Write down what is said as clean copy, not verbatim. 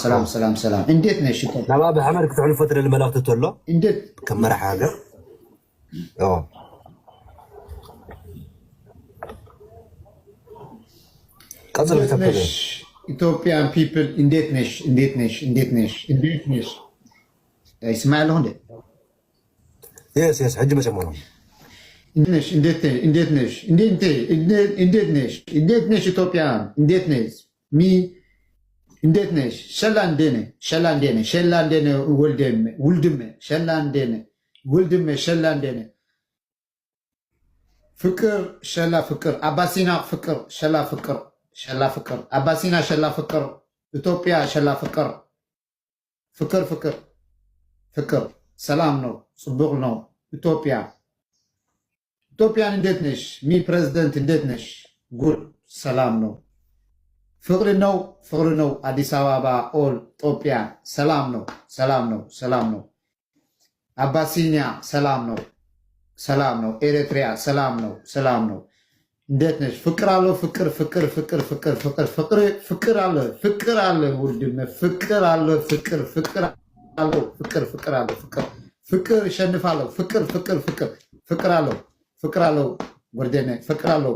ሰላም እንዴት ነሽ? ናባ ብሓመድ ክትሕልፎ ትደሊ መልእኽቲ ተሎ እንዴት ከም መራሒ ሃገር ቀጽል ተከለ ኢትዮጵያን ፒፕል እንዴት ነሽ? ይስማዕ ለሆንደ የስ ሕጂ መጨመሩ እንዴት ነሽ? ኢትዮጵያን እንዴት ነሽ? እንዴት ነሽ? ሸላ እንደነ ፍቅር ሸላ ፍቅር አባሲና ፍቅር ሸላ ፍቅር አባሲና ሸላ ፍቅር ኢትዮጵያ ሸላ ፍቅር ሰላም ነው፣ ጽቡቅ ነው። ኢትዮጵያን እንዴት ነሽ? ፕሬዝደንት እንዴት ነሽ? ጉድ ሰላም ነው። ፍቅር ነው። አዲስ አበባ ኦል ኢትዮጵያ ሰላም ነው። አባሲኒያ ሰላም ነው። ኤሪትሪያ ሰላም ነው። እንዴት ነሽ? ፍቅር አለው ፍቅር አለ ውልድም ፍቅር አለው ፍቅር ይሸንፋለሁ። ፍቅር አለው ጎርደነ ፍቅር አለው